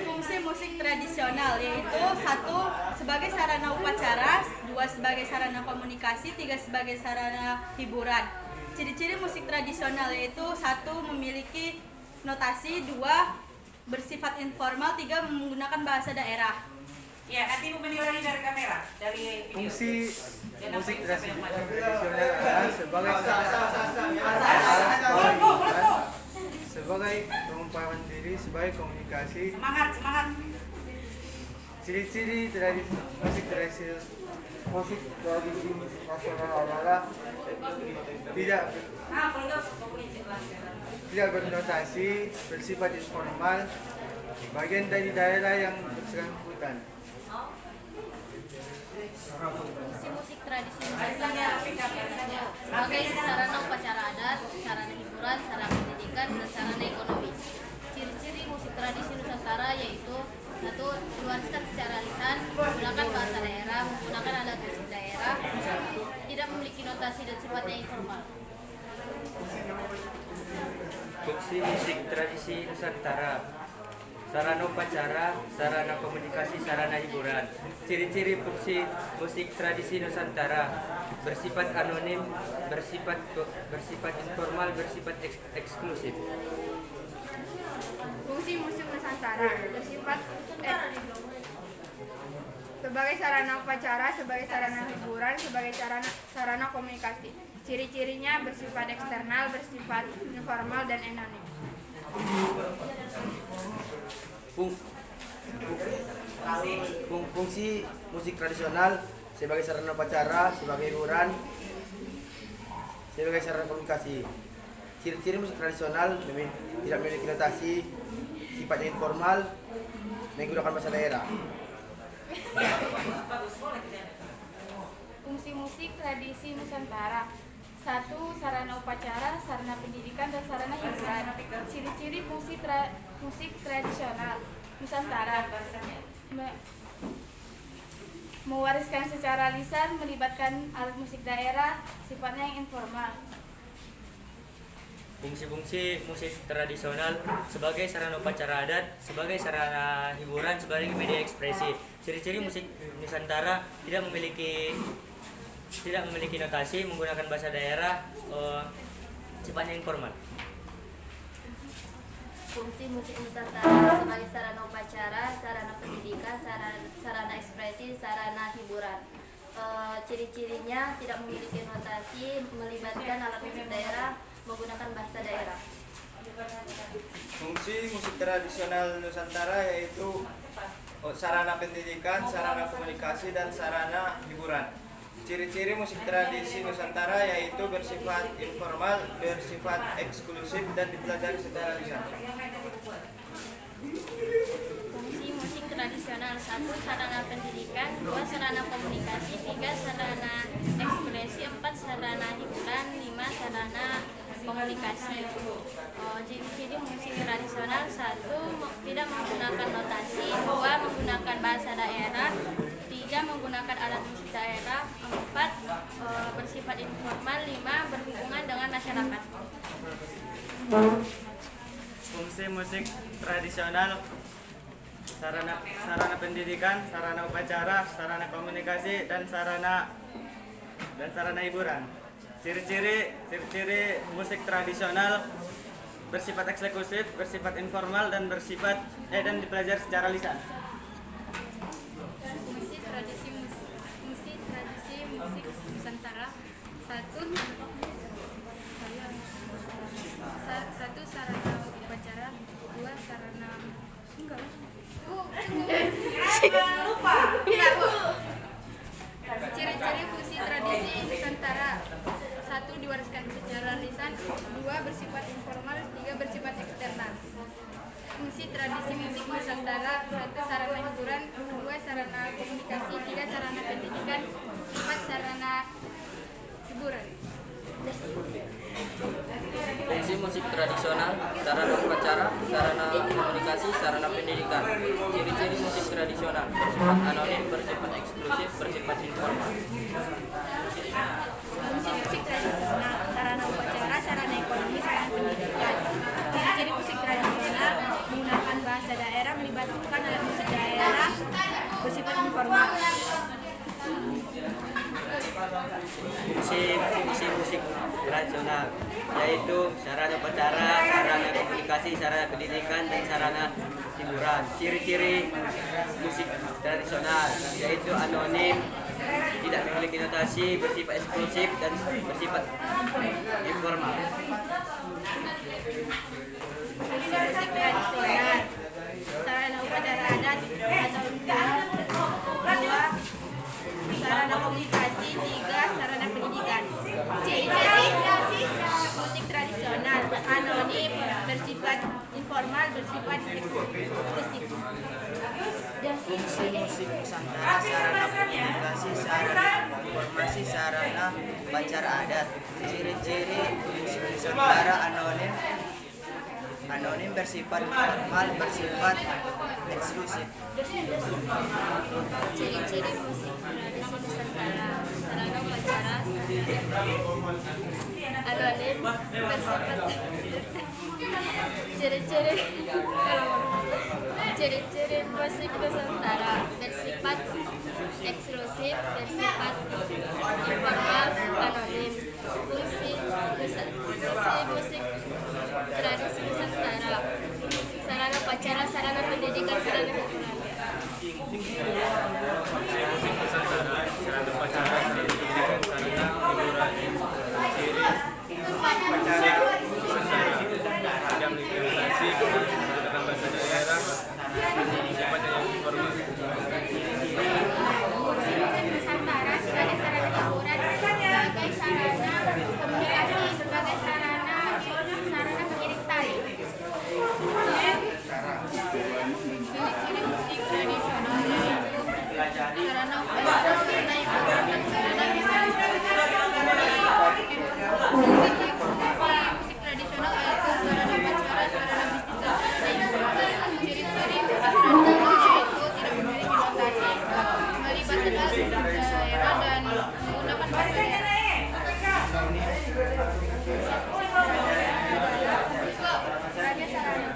Fungsi musik tradisional yaitu satu sebagai sarana upacara, dua sebagai sarana komunikasi, tiga sebagai sarana hiburan. Ciri-ciri musik tradisional yaitu satu memiliki notasi, dua bersifat informal, tiga menggunakan bahasa daerah. Ya, nanti Ibu menilai dari kamera, dari video. Fungsi musik tradisional adalah sebagai pengumpamaan diri, sebagai komunikasi. Semangat, semangat. Ciri-ciri musik tradisi nasional adalah tidak bernotasi, bersifat informal, bagian dari daerah yang bersangkutan. Fungsi musik tradisi Nusantara sebagai sarana upacara adat, sarana hiburan, sarana pendidikan, dan sarana ekonomi. Ciri-ciri musik tradisi Nusantara yaitu satu, diwariskan secara lisan, menggunakan bahasa daerah, menggunakan alat musik daerah, tidak memiliki notasi dan sifatnya informal. Fungsi musik tradisi Nusantara: sarana upacara, sarana komunikasi, sarana hiburan. Ciri-ciri fungsi musik tradisi Nusantara: bersifat anonim, bersifat informal, bersifat eksklusif. Fungsi musik Nusantara bersifat sebagai sarana upacara, sebagai sarana hiburan, sebagai sarana komunikasi. Ciri-cirinya bersifat eksternal, bersifat informal, dan anonim. Fungsi musik tradisional sebagai sarana upacara, sebagai hiburan, sebagai sarana komunikasi. Ciri-ciri musik tradisional tidak memiliki notasi, sifatnya informal, menggunakan bahasa daerah. Fungsi musik tradisi Nusantara: satu, sarana upacara, sarana pendidikan, dan sarana hiburan. Ciri-ciri musik tradisional Nusantara: mewariskan secara lisan, melibatkan alat musik daerah, sifatnya yang informal. Fungsi-fungsi musik tradisional sebagai sarana upacara adat, sebagai sarana hiburan, sebagai media ekspresi. Ciri-ciri musik Nusantara tidak memiliki notasi, menggunakan bahasa daerah, sifatnya informal. Fungsi musik Nusantara sebagai sarana upacara, sarana pendidikan, sarana ekspresi, sarana hiburan. Ciri-cirinya tidak memiliki notasi, melibatkan alat musik daerah, menggunakan bahasa daerah. Fungsi musik tradisional Nusantara yaitu sarana pendidikan, sarana komunikasi, dan sarana hiburan. Ciri-ciri musik tradisi Nusantara yaitu bersifat informal, bersifat eksklusif, dan dipelajari secara lisan. Fungsi musik tradisional: satu, sarana pendidikan, dua, sarana komunikasi, tiga, sarana ekspresi, empat, sarana hiburan, lima, sarana komunikasi. Ciri-ciri musik tradisional: satu, tidak menggunakan notasi, dua, menggunakan bahasa daerah, tiga, menggunakan alat musik daerah, empat, bersifat informal, lima, berhubungan dengan masyarakat. Fungsi musik tradisional: sarana pendidikan, sarana upacara, sarana komunikasi, dan sarana hiburan. Ciri-ciri musik tradisional: bersifat eksklusif, bersifat informal, dan dan dipelajari secara lisan. Fungsi tradisi musik Nusantara: satu, sarana upacara, dua, sarana Lupa. Ciri-ciri fungsi tradisi Nusantara: satu, diwariskan secara lisan, dua, bersifat informal, tiga, bersifat eksternal. Fungsi tradisi musik Nusantara: satu, sarana hiburan, dua, sarana komunikasi, tiga, sarana pendidikan, empat, sarana hiburan. Fungsi musik tradisional: sarana upacara, sarana komunikasi, sarana pendidikan. Ciri-ciri musik tradisional: bersifat anonim, bersifat eksklusif, bersifat informal. Fungsi musik tradisional: sarana upacara, sarana ekonomi, sarana pendidikan. Ciri-ciri musik tradisional: menggunakan bahasa musik tradisional, yaitu sarana upacara, sarana komunikasi, sarana pendidikan, dan sarana hiburan. Ciri-ciri musik tradisional yaitu anonim, tidak memiliki notasi, bersifat eksklusif, dan bersifat informal. Musik tradisional, sarana upacara adat atau dua, sarana komunikasi, tiga, sarana pendidikan. Ciri-ciri musik tradisional, anonim, bersifat informal, bersifat eksklusif. Fungsi musik Nusantara, sarana komunikasi, sarana informasi, sarana upacara adat. Ciri-ciri musik Nusantara anonim, bersifat formal, bersifat eksklusif. Ciri-ciri musik tradisi Nusantara, sarana upacara, anonim, bersifat ciri-ciri musik Nusantara bersifat eksklusif, bersifat informal, anonim. Fungsi musik tradisi Nusantara, sarana upacara, sarana pendidikan, sarana hiburan. Musik Nusantara, sarana upacara, sarana pendidikan, sarana hiburan. Ciri upacara Nusantara tidak memiliki notasi, menggunakan bahasa daerah, sifatnya yang informal. Nusantara sebagai sarana hiburan, sebagai sarana komunikasi, sebagai sarana pengiring tari. Ciri-ciri musik tradisional yaitu sarana upacara, sarana hiburan, dan sarana musik tradisional yaitu sarana upacara, sarana pendidikan, sarana hiburan. Ciri-ciri musik tradisional yaitu tidak memiliki notasi, melibatkan daerah dan menggunakan bahasa daerah. Sebagai sarana upacara, sebagai sarana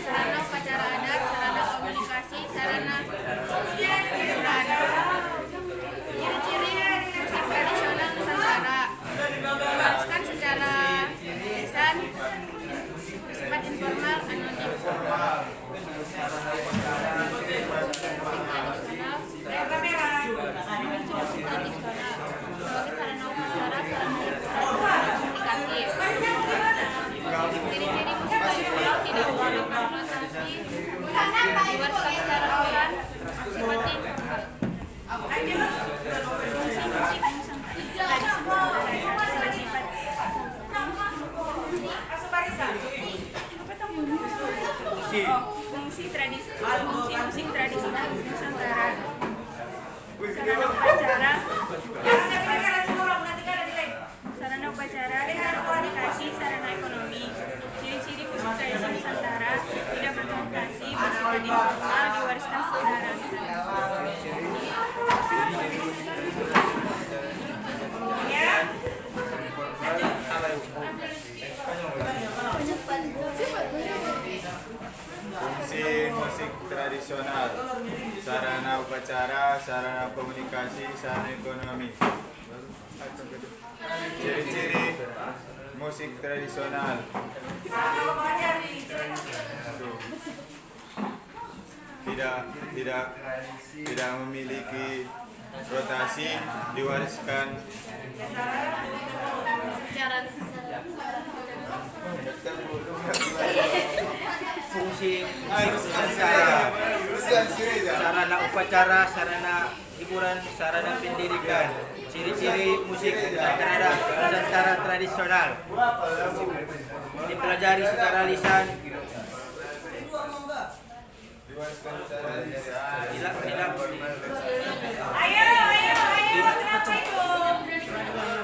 sarana upacara adat, sarana komunikasi, sarana hiburan. Ciri-ciri musik tradisional Nusantara diwariskan secara lisan, bersifat informal, anonim. Ciri-ciri musik tradisional tidak menggunakan notasi, diwariskan secara lisan, bersifat informal. Fungsi musik tradisional Nusantara, sarana upacara, sarana komunikasi, sarana ekonomi. Ciri-ciri musik tradisi Nusantara tidak bernotasi, bersifat informal, diwariskan secara lisan. Fungsi musik tradisional, sarana upacara, sarana komunikasi, sarana ekonomi. Ciri-ciri musik tradisional tidak memiliki rotasi, diwariskan Secara Fungsi Nusantara, sarana upacara, sarana hiburan, sarana pendidikan. Ciri-ciri musik Nusantara tradisional dipelajari secara lisan, Ayo, kenapa itu?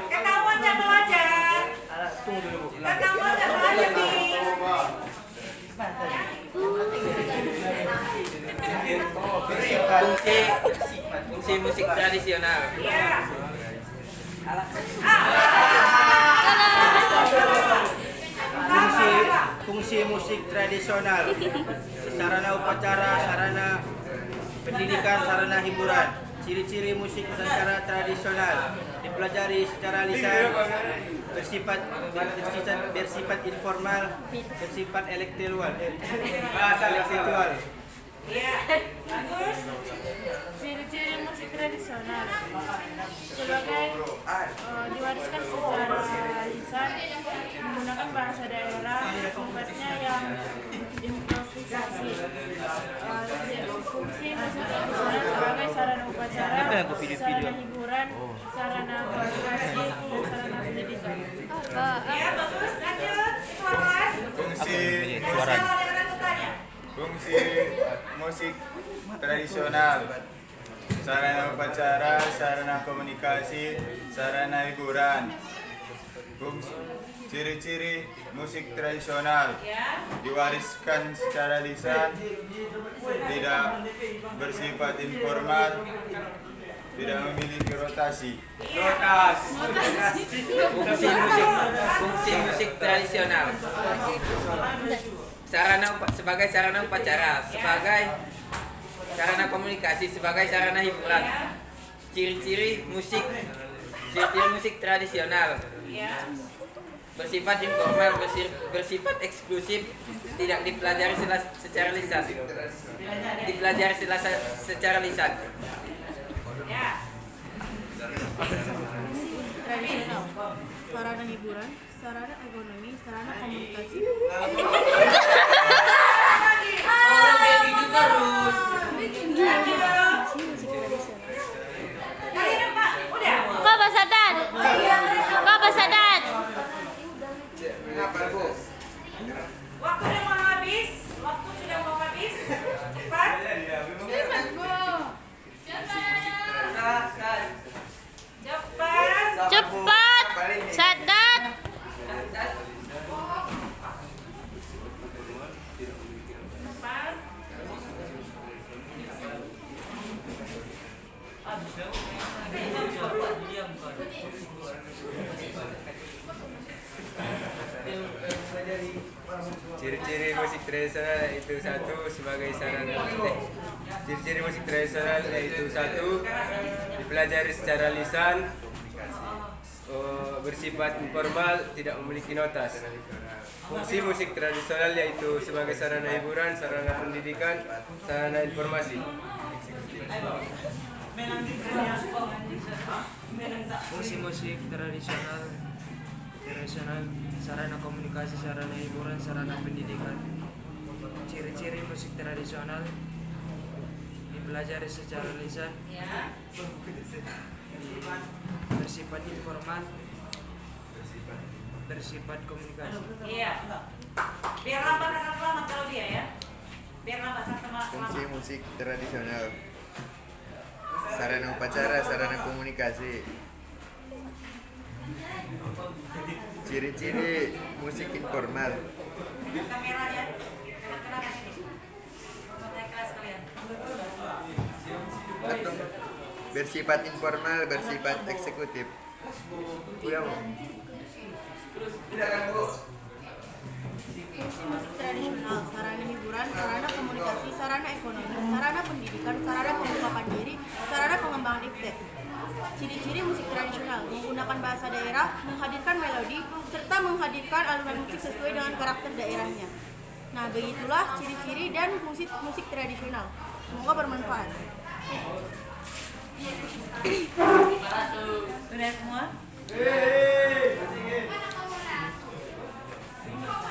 Ketahuan jangan belajar. tunggu dulu. Ketahuan jangan belajar nih. fungsi musik tradisional. Fungsi musik tradisional. Sarana upacara, sarana pendidikan, sarana hiburan. Ciri-ciri musik Nusantara tradisional dipelajari secara lisan, bersifat informal, bersifat intelektual. Ciri-ciri musik tradisional sebagai diwariskan secara lisan, menggunakan bahasa daerah, sifatnya yang improvisasi. Fungsi musik tradisional sebagai sarana upacara, sarana hiburan, sarana komunikasi, sarana pendidikan. Fungsi musik tradisional, sarana upacara, sarana komunikasi, sarana hiburan. Ciri-ciri musik tradisional diwariskan secara lisan, tidak bersifat informal, tidak memiliki rotasi. Fungsi musik tradisional. Sebagai sarana upacara, sebagai sarana komunikasi, sebagai sarana hiburan. Ciri-ciri musik tradisional. Bersifat informal, bersifat eksklusif, tidak dipelajari secara lisan. Dipelajari secara lisan. Tradisional, sarana hiburan, sarana ekonomi, sarana komunikasi. Bapak Sadat. Bapak Sadat. Waktu sudah mau habis. Cepat. Cepat. Sadat. Ciri-ciri musik tradisional yaitu satu sebagai sarana ciri-ciri musik tradisional yaitu satu dipelajari secara lisan, bersifat informal, tidak memiliki notas. Fungsi musik tradisional yaitu sebagai sarana hiburan, sarana pendidikan, sarana informasi. Fungsi musik tradisional, sarana komunikasi, sarana hiburan, sarana pendidikan. Ciri-ciri musik tradisional dipelajari secara lisan, bersifat informal, bersifat komunikasi. Iya. Biar lambat asal selamat kalau dia ya. Biar lambat asal selamat. Fungsi musik tradisional, sarana upacara, sarana komunikasi. Ciri-ciri musik informal, Kameranya. Kenapa ini? Naik kelas kalian. atau bersifat informal, bersifat eksekutif. Udah mau? Fungsi musik tradisional, sarana hiburan, sarana komunikasi, sarana ekonomi, sarana pendidikan, sarana pengungkapan diri, sarana pengembangan iptek. Ciri-ciri musik tradisional, menggunakan bahasa daerah, menghadirkan melodi, serta menghadirkan alunan musik sesuai dengan karakter daerahnya. Nah, begitulah ciri-ciri dan fungsi musik tradisional. Semoga bermanfaat. Udah semua?